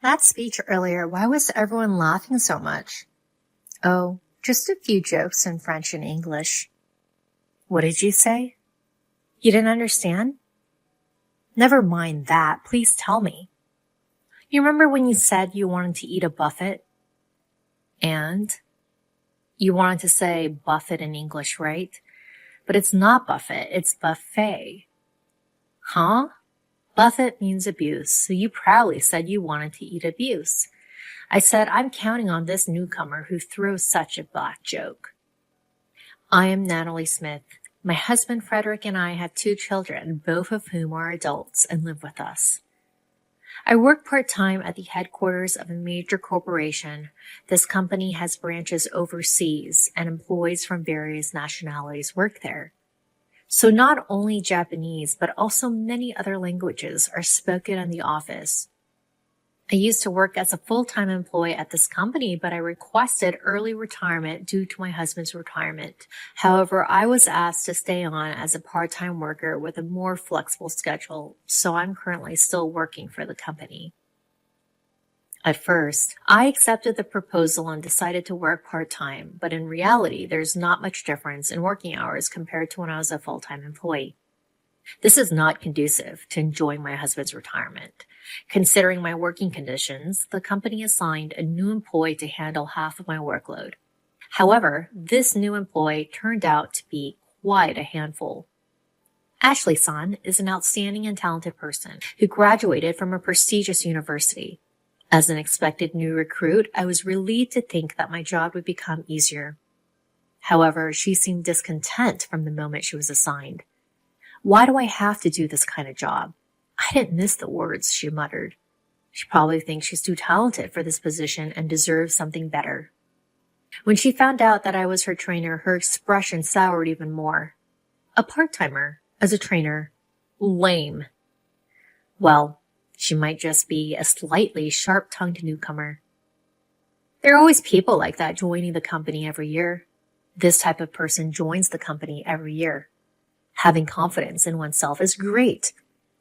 That speech earlier, why was everyone laughing so much? Oh, just a few jokes in French and English. What did you say? You didn't understand? Never mind that. Please tell me. You remember when you said you wanted to eat a buffet? And? You wanted to say buffet in English, right? But it's not buffet, it's buffet. Huh? Buffet means abuse, so you proudly said you wanted to eat abuse. I said, I'm counting on this newcomer who throws such a black joke. I am Natalie Smith. My husband Frederick and I have 2 children, both of whom are adults and live with us. I work part-time at the headquarters of a major corporation. This company has branches overseas, and employees from various nationalities work there. So not only Japanese, but also many other languages are spoken in the office. I used to work as a full-time employee at this company, but I requested early retirement due to my husband's retirement. However, I was asked to stay on as a part-time worker with a more flexible schedule, so I'm currently still working for the company. At first, I accepted the proposal and decided to work part-time, but in reality, there's not much difference in working hours compared to when I was a full-time employee. This is not conducive to enjoying my husband's retirement. Considering my working conditions, the company assigned a new employee to handle half of my workload. However, this new employee turned out to be quite a handful. Ashley-san is an outstanding and talented person who graduated from a prestigious university. As an expected new recruit, I was relieved to think that my job would become easier. However, she seemed discontent from the moment she was assigned. Why do I have to do this kind of job? I didn't miss the words she muttered. She probably thinks she's too talented for this position and deserves something better. When she found out that I was her trainer, her expression soured even more. A part-timer as a trainer. Lame. Well, she might just be a slightly sharp-tongued newcomer. There are always people like that joining the company every year. This type of person joins the company every year. Having confidence in oneself is great.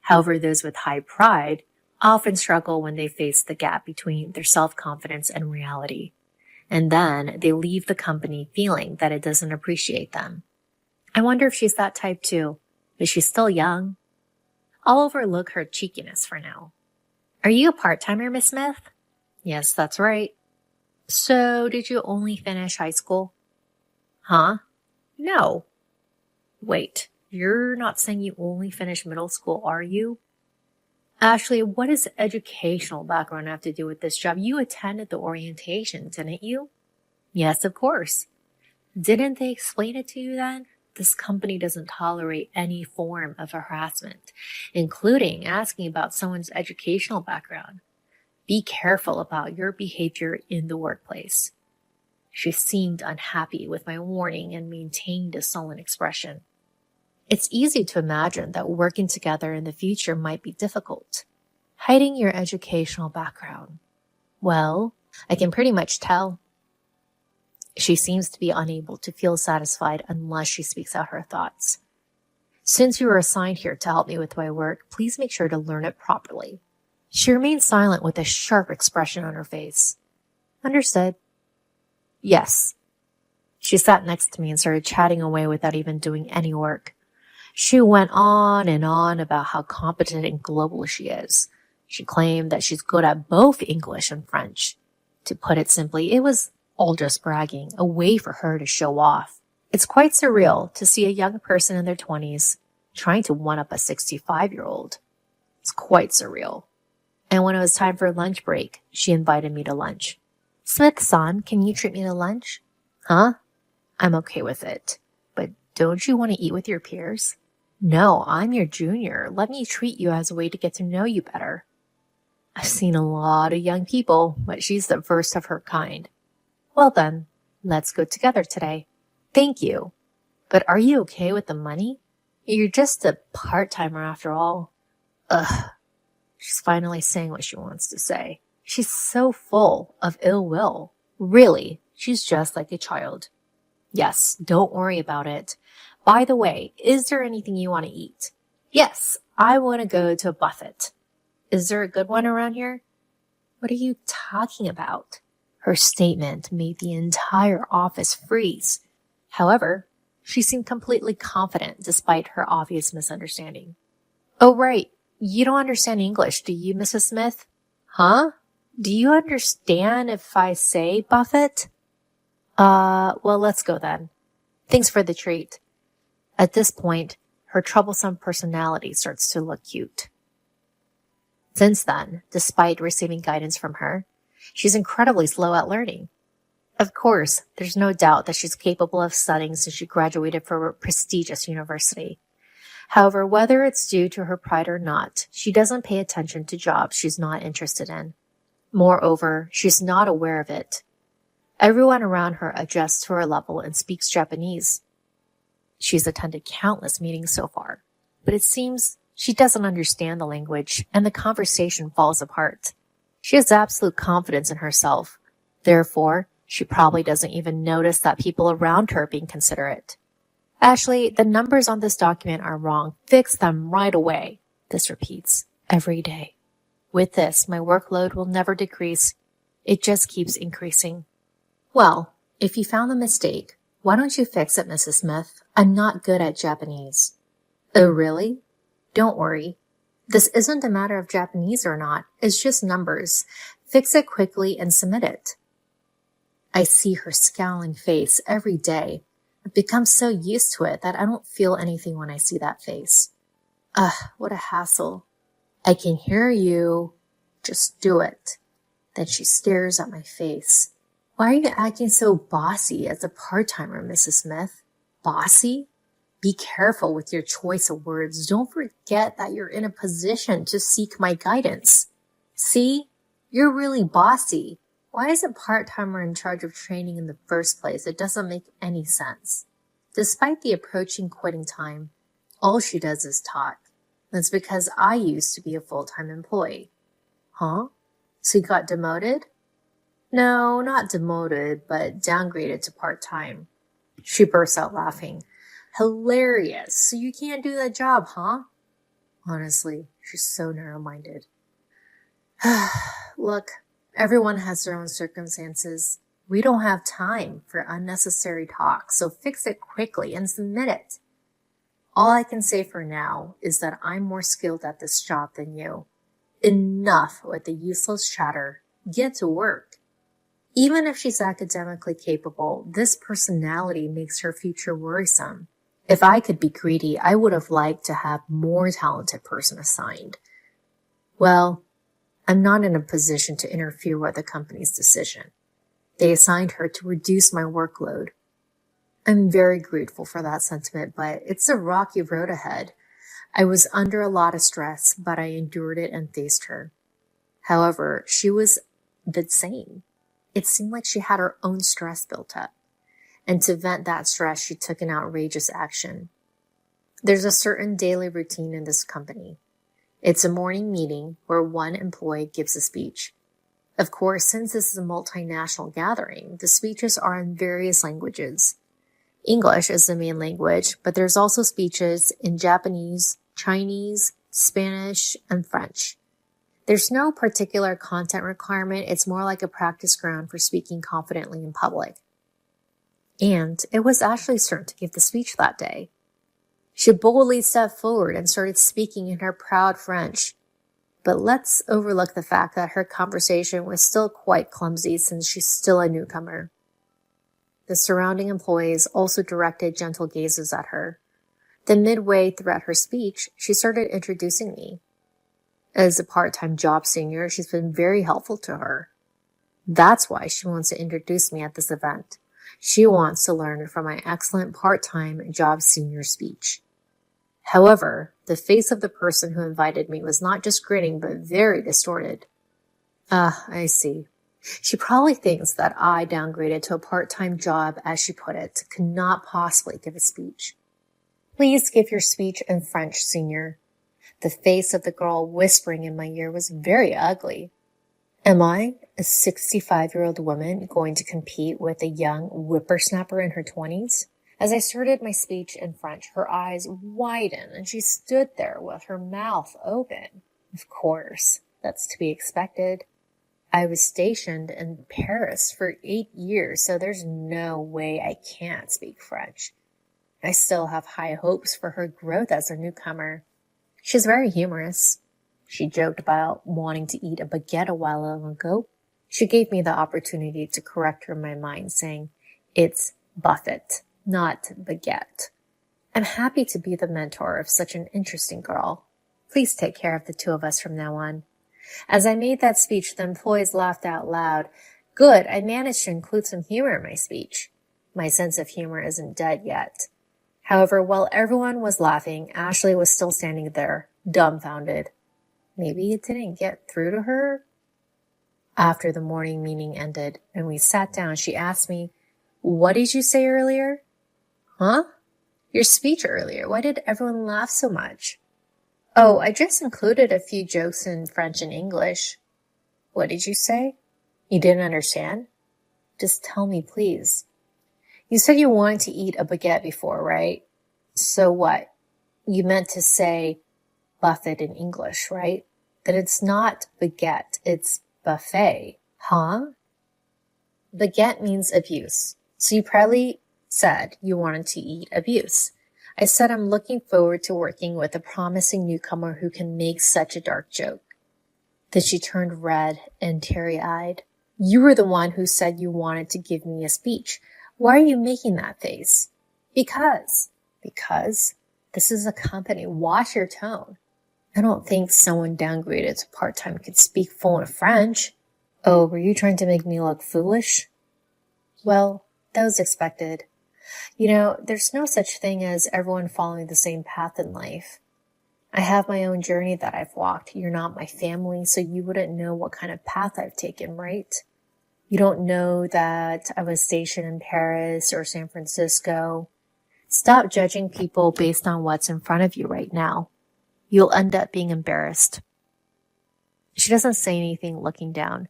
However, those with high pride often struggle when they face the gap between their self-confidence and reality. And then they leave the company feeling that it doesn't appreciate them. I wonder if she's that type too. Is she still young? I'll overlook her cheekiness for now. Are you a part-timer, Miss Smith? Yes, that's right. So, did you only finish high school? Huh? No. Wait. You're not saying you only finished middle school, are you? Ashley, what does educational background have to do with this job? You attended the orientation, didn't you? Yes, of course. Didn't they explain it to you then? This company doesn't tolerate any form of harassment, including asking about someone's educational background. Be careful about your behavior in the workplace. She seemed unhappy with my warning and maintained a sullen expression. It's easy to imagine that working together in the future might be difficult. Hiding your educational background. Well, I can pretty much tell. She seems to be unable to feel satisfied unless she speaks out her thoughts. Since you were assigned here to help me with my work, please make sure to learn it properly. She remained silent with a sharp expression on her face. Understood. Yes. She sat next to me and started chatting away without even doing any work. She went on and on about how competent and global she is. She claimed that she's good at both English and French. To put it simply, it was all just bragging, a way for her to show off. It's quite surreal to see a young person in their 20s trying to one-up a 65-year-old. It's quite surreal. And when it was time for lunch break, she invited me to lunch. Smith-san, can you treat me to lunch? Huh? I'm okay with it. But don't you want to eat with your peers? No, I'm your junior. Let me treat you as a way to get to know you better. I've seen a lot of young people, but she's the first of her kind. Well then, let's go together today. Thank you. But are you okay with the money? You're just a part-timer after all. Ugh. She's finally saying what she wants to say. She's so full of ill will. Really, she's just like a child. Yes, don't worry about it. By the way, is there anything you want to eat? Yes, I want to go to a buffet. Is there a good one around here? What are you talking about? Her statement made the entire office freeze. However, she seemed completely confident despite her obvious misunderstanding. Oh, right. You don't understand English, do you, Mrs. Smith? Huh? Do you understand if I say Buffett? Well, let's go then. Thanks for the treat. At this point, her troublesome personality starts to look cute. Since then, despite receiving guidance from her, she's incredibly slow at learning. Of course, there's no doubt that she's capable of studying since she graduated from a prestigious university. However, whether it's due to her pride or not, she doesn't pay attention to jobs she's not interested in. Moreover, she's not aware of it. Everyone around her adjusts to her level and speaks Japanese. She's attended countless meetings so far, but it seems she doesn't understand the language and the conversation falls apart. She has absolute confidence in herself. Therefore, she probably doesn't even notice that people around her are being considerate. Ashley, the numbers on this document are wrong. Fix them right away. This repeats every day. With this, my workload will never decrease. It just keeps increasing. Well, if you found the mistake, why don't you fix it, Mrs. Smith? I'm not good at Japanese. Oh, really? Don't worry. This isn't a matter of Japanese or not. It's just numbers. Fix it quickly and submit it. I see her scowling face every day. I've become so used to it that I don't feel anything when I see that face. Ugh, what a hassle. I can hear you. Just do it. Then she stares at my face. Why are you acting so bossy as a part-timer, Mrs. Smith? Bossy? Be careful with your choice of words. Don't forget that you're in a position to seek my guidance. See? You're really bossy. Why is a part-timer in charge of training in the first place? It doesn't make any sense. Despite the approaching quitting time, all she does is talk. That's because I used to be a full-time employee. Huh? So you got demoted? No, not demoted, but downgraded to part-time. She bursts out laughing. Hilarious. So you can't do that job, huh? Honestly, she's so narrow-minded. Look, everyone has their own circumstances. We don't have time for unnecessary talk, so fix it quickly and submit it. All I can say for now is that I'm more skilled at this job than you. Enough with the useless chatter. Get to work. Even if she's academically capable, this personality makes her future worrisome. If I could be greedy, I would have liked to have more talented person assigned. Well, I'm not in a position to interfere with the company's decision. They assigned her to reduce my workload. I'm very grateful for that sentiment, but it's a rocky road ahead. I was under a lot of stress, but I endured it and faced her. However, she was the same. It seemed like she had her own stress built up. And to vent that stress, she took an outrageous action. There's a certain daily routine in this company. It's a morning meeting where one employee gives a speech. Of course, since this is a multinational gathering, the speeches are in various languages. English is the main language, but there's also speeches in Japanese, Chinese, Spanish, and French. There's no particular content requirement. It's more like a practice ground for speaking confidently in public. And it was Ashley's turn to give the speech that day. She boldly stepped forward and started speaking in her proud French. But let's overlook the fact that her conversation was still quite clumsy since she's still a newcomer. The surrounding employees also directed gentle gazes at her. Then midway throughout her speech, she started introducing me. As a part-time job senior, she's been very helpful to her. That's why she wants to introduce me at this event. She wants to learn from my excellent part-time job senior speech. However, the face of the person who invited me was not just grinning, but very distorted. I see. She probably thinks that I downgraded to a part-time job, as she put it, could not possibly give a speech. Please give your speech in French, senior. The face of the girl whispering in my ear was very ugly. Am I, a 65-year-old woman, going to compete with a young whippersnapper in her 20s? As I started my speech in French, her eyes widened and she stood there with her mouth open. Of course, that's to be expected. I was stationed in Paris for 8 years, so there's no way I can't speak French. I still have high hopes for her growth as a newcomer. She's very humorous. She joked about wanting to eat a baguette a while ago. She gave me the opportunity to correct her in my mind, saying, "It's buffet, not baguette." I'm happy to be the mentor of such an interesting girl. Please take care of the two of us from now on. As I made that speech, the employees laughed out loud. Good, I managed to include some humor in my speech. My sense of humor isn't dead yet. However, while everyone was laughing, Ashley was still standing there, dumbfounded. Maybe it didn't get through to her? After the morning meeting ended and we sat down, she asked me, "What did you say earlier?" "Huh? Your speech earlier. Why did everyone laugh so much?" "Oh, I just included a few jokes in French and English." "What did you say? You didn't understand?" "Just tell me, please." "You said you wanted to eat a baguette before, right? So what? You meant to say buffet in English, right? Then it's not baguette, it's buffet. Huh?" Baguette means abuse. So you probably said you wanted to eat abuse. I said I'm looking forward to working with a promising newcomer who can make such a dark joke. Then she turned red and teary-eyed. "You were the one who said you wanted to give me a speech. Why are you making that face?" Because this is a company. Watch your tone. I don't think someone downgraded to part-time could speak fluent French. Oh, were you trying to make me look foolish? Well, that was expected. There's no such thing as everyone following the same path in life. I have my own journey that I've walked. You're not my family, so you wouldn't know what kind of path I've taken, right? You don't know that I was stationed in Paris or San Francisco. Stop judging people based on what's in front of you right now. You'll end up being embarrassed. She doesn't say anything, looking down.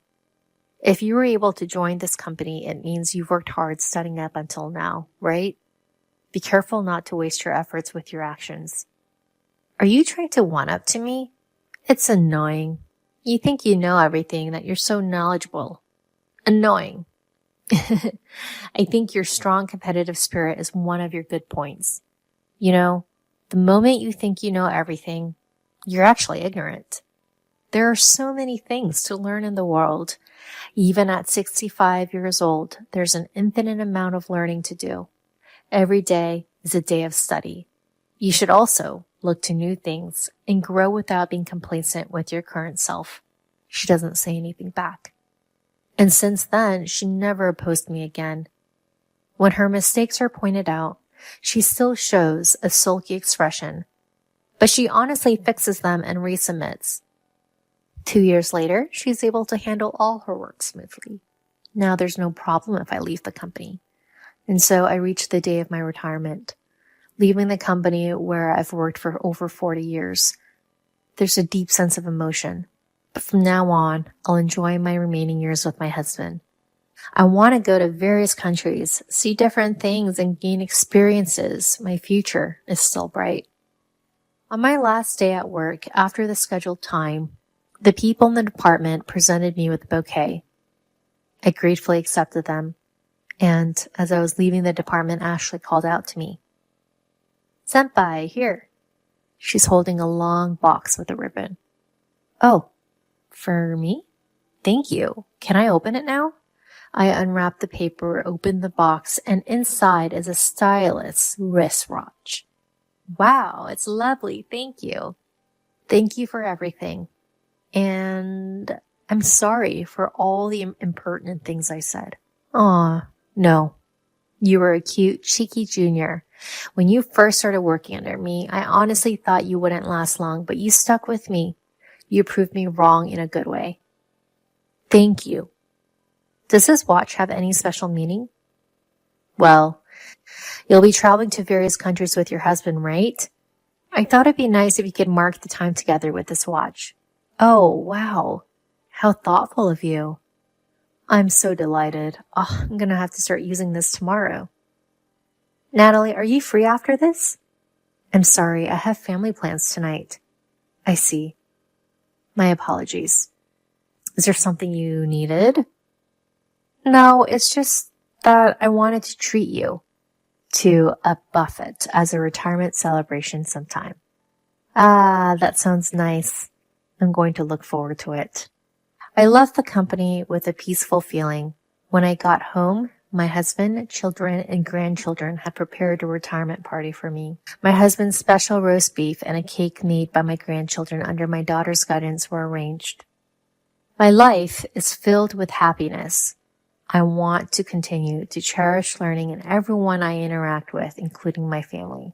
If you were able to join this company, it means you've worked hard studying up until now, right? Be careful not to waste your efforts with your actions. Are you trying to one-up to me? It's annoying. You think you know everything, that you're so knowledgeable. Annoying. I think your strong competitive spirit is one of your good points. The moment you think you know everything, you're actually ignorant. There are so many things to learn in the world. Even at 65 years old, there's an infinite amount of learning to do. Every day is a day of study. You should also look to new things and grow without being complacent with your current self. She doesn't say anything back. And since then, she never opposed me again. When her mistakes are pointed out, she still shows a sulky expression, but she honestly fixes them and resubmits. 2 years later, she's able to handle all her work smoothly. Now there's no problem if I leave the company. And so I reach the day of my retirement, leaving the company where I've worked for over 40 years. There's a deep sense of emotion, but from now on, I'll enjoy my remaining years with my husband. I want to go to various countries, see different things, and gain experiences. My future is still bright. On my last day at work, after the scheduled time, the people in the department presented me with a bouquet. I gratefully accepted them, and as I was leaving the department, Ashley called out to me. "Senpai, here." She's holding a long box with a ribbon. "Oh, for me? Thank you. Can I open it now?" I unwrapped the paper, opened the box, and inside is a stylish wristwatch. "Wow, it's lovely. Thank you. Thank you for everything. And I'm sorry for all the impertinent things I said." "Aw, no. You were a cute, cheeky junior. When you first started working under me, I honestly thought you wouldn't last long, but you stuck with me. You proved me wrong in a good way. Thank you. Does this watch have any special meaning?" "Well, you'll be traveling to various countries with your husband, right? I thought it'd be nice if you could mark the time together with this watch." "Oh, wow. How thoughtful of you." "I'm so delighted. Oh, I'm going to have to start using this tomorrow." "Natalie, are you free after this?" "I'm sorry, I have family plans tonight." "I see. My apologies." Is there something you needed? No, it's just that I wanted to treat you to a buffet as a retirement celebration sometime. Ah, that sounds nice. I'm going to look forward to it. I left the company with a peaceful feeling. When I got home, my husband, children, and grandchildren had prepared a retirement party for me. My husband's special roast beef and a cake made by my grandchildren under my daughter's guidance were arranged. My life is filled with happiness. I want to continue to cherish learning in everyone I interact with, including my family.